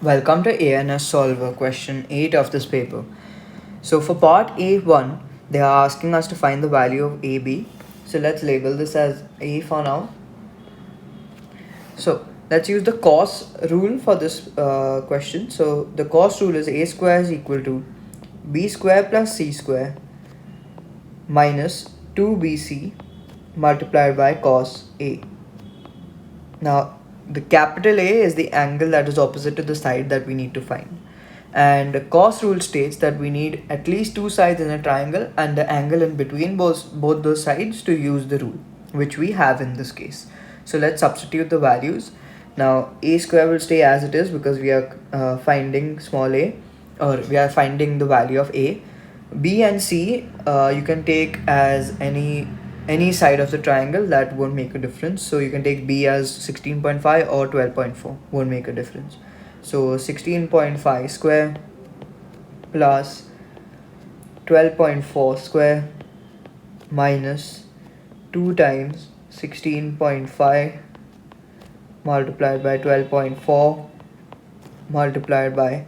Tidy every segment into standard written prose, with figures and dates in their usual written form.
Welcome to ANS Solver question 8 of this paper. So for part A1, they are asking us to find the value of AB. So let's label this as A for now. So let's use the cos rule for this question. So the cos rule is A square is equal to B square plus C square minus 2BC multiplied by cos A. Now the capital A is the angle that is opposite to the side that we need to find. And the cos rule states that we need at least two sides in a triangle and the angle in between both those sides to use the rule, which we have in this case. So let's substitute the values. Now a square will stay as it is because we are finding small a, or we are finding the value of a. B and C you can take as any side of the triangle, that won't make a difference. So you can take B as 16.5 or 12.4, won't make a difference. So 16.5 square plus 12.4 square minus 2 times 16.5 multiplied by 12.4 multiplied by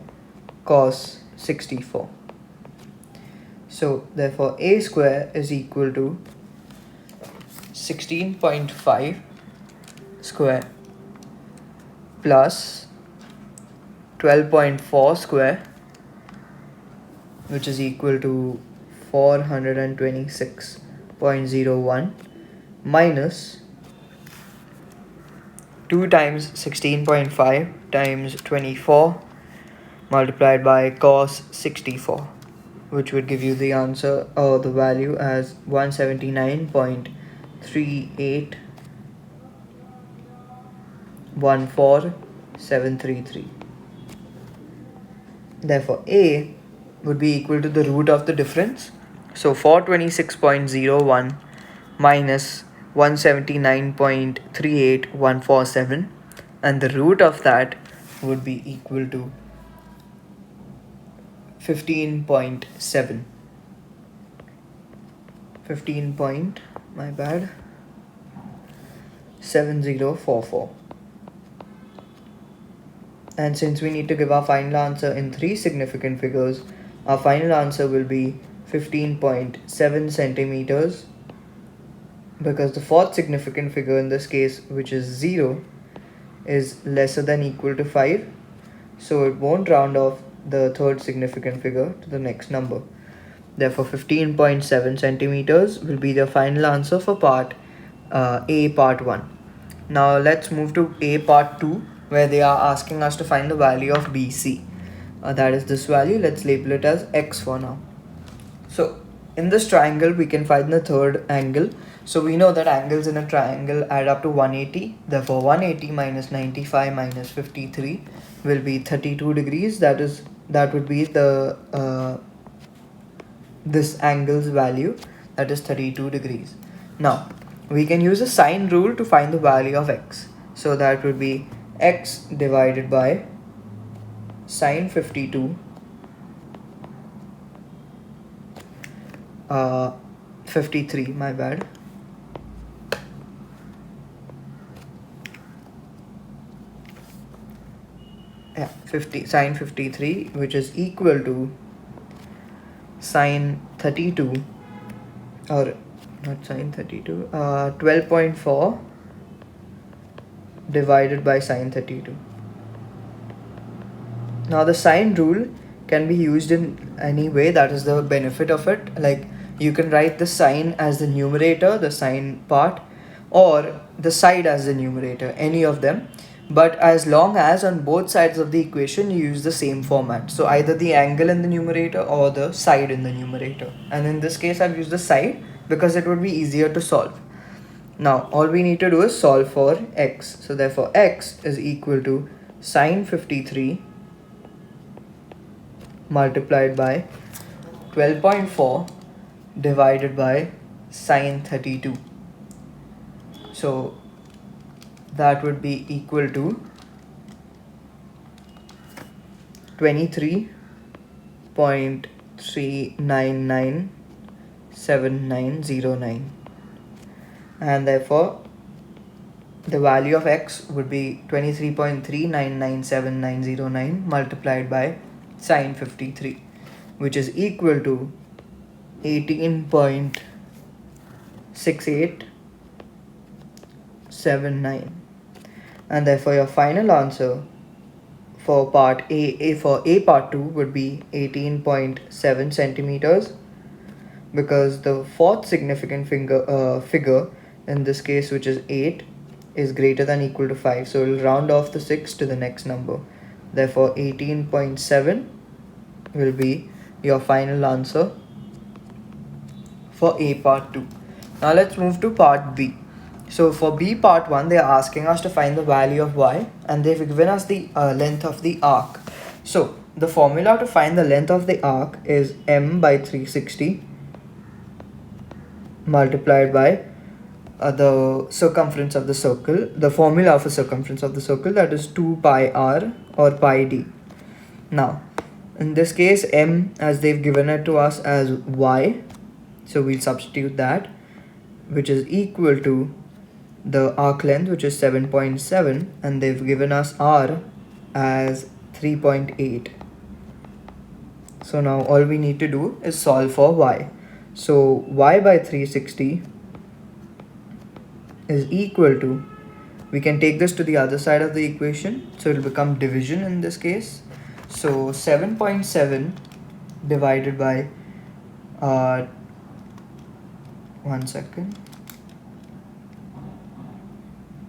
cos 64. So therefore a square is equal to 16.5 square plus 12.4 square, which is equal to 426.01 minus 2 times 16.5 times 24 multiplied by cos 64, which would give you the answer or the value as 179.3814733. Therefore A would be equal to the root of the difference. So 426.01 minus 179.38147, and the root of that would be equal to 15.7. 7044. And since we need to give our final answer in 3 significant figures, our final answer will be 15.7 centimeters, because the fourth significant figure in this case, which is 0, is lesser than equal to 5, so it won't round off the third significant figure to the next number. Therefore 15.7 centimeters will be the final answer for part A part 1. Now let's move to A part 2, where they are asking us to find the value of BC. That is this value. Let's label it as X for now. So in this triangle we can find the third angle. So we know that angles in a triangle add up to 180. Therefore 180 minus 95 minus 53 will be 32 degrees. That would be the this angle's value, that is 32 degrees. Now we can use a sine rule to find the value of x. So that would be x divided by sine 52 53, my bad. Yeah, sine 53, which is equal to sine 32, or not sine 32, 12.4 divided by sine 32. Now the sine rule can be used in any way. That is the benefit of it. Like, you can write the sine as the numerator, the sine part, or the side as the numerator, any of them. But as long as on both sides of the equation you use the same format. So either the angle in the numerator or the side in the numerator. And in this case I've used the side because it would be easier to solve. Now all we need to do is solve for x. So therefore x is equal to sine 53 multiplied by 12.4 divided by sine 32. So that would be equal to 23.3997909, and therefore the value of x would be 23.3997909 multiplied by sine 53, which is equal to 18.6879. And therefore your final answer for part A for A part 2 would be 18.7 centimeters, because the fourth significant figure in this case, which is 8, is greater than or equal to 5. So it will round off the 6 to the next number. Therefore 18.7 will be your final answer for A part 2. Now let's move to part B. So for B part 1, they are asking us to find the value of y, and they've given us the length of the arc. So the formula to find the length of the arc is m by 360 multiplied by the circumference of the circle, the formula of a circumference of the circle, that is 2 pi r or pi d. Now in this case, m, as they've given it to us as y, so we'll substitute that, which is equal to the arc length, which is 7.7, and they've given us r as 3.8. So now all we need to do is solve for y. So y by 360 is equal to, we can take this to the other side of the equation, so it will become division in this case. So 7.7 divided by one second.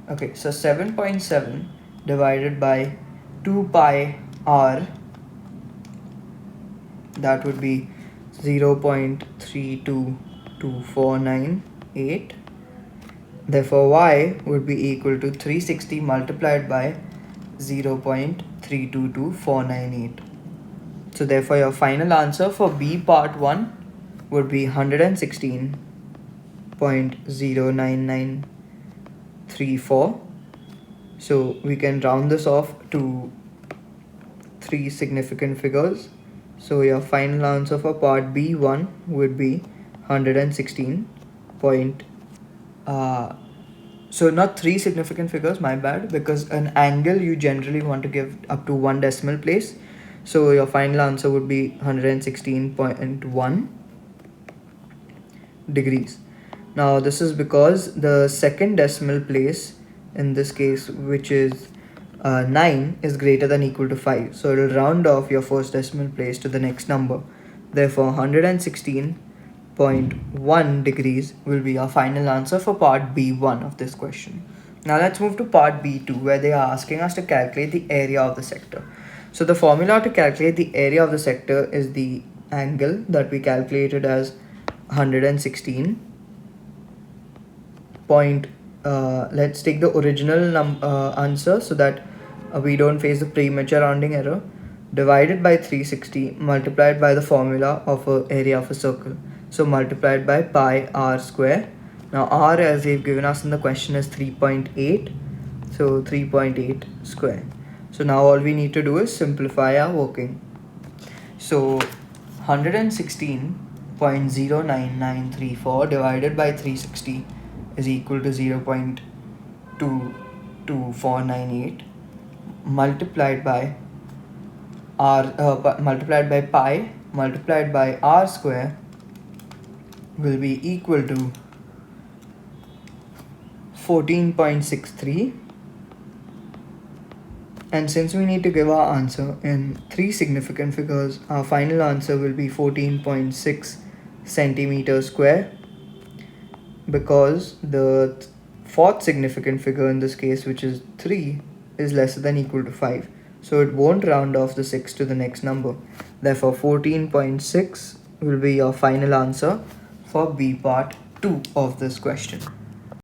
Okay, so 7.7 divided by 2 pi r, that would be 0.322498. Therefore y would be equal to 360 multiplied by 0.322498. So therefore your final answer for B part 1 would be 116.09934. So we can round this off to 3 significant figures. So your final answer for part B1 would be 116. So not 3 significant figures, my bad, because an angle you generally want to give up to 1 decimal place. So your final answer would be 116.1 degrees. Now this is because the second decimal place in this case, which is 9, is greater than or equal to 5. So it will round off your first decimal place to the next number. Therefore 116.1 degrees will be our final answer for part B1 of this question. Now let's move to part B2, where they are asking us to calculate the area of the sector. So the formula to calculate the area of the sector is the angle that we calculated as 116. Let's take the original answer so that we don't face the premature rounding error, divided by 360 multiplied by the formula of a area of a circle, so multiplied by pi r square. Now r, as they've given us in the question, is 3.8, so 3.8 square. So now all we need to do is simplify our working. So 116.09934 divided by 360 is equal to 0.22498 multiplied by r multiplied by pi multiplied by r square will be equal to 14.63. And since we need to give our answer in 3 significant figures, our final answer will be 14.6 centimeters square, because the fourth significant figure in this case, which is 3, is lesser than or equal to 5. So it won't round off the 6 to the next number. Therefore 14.6 will be your final answer for B part 2 of this question.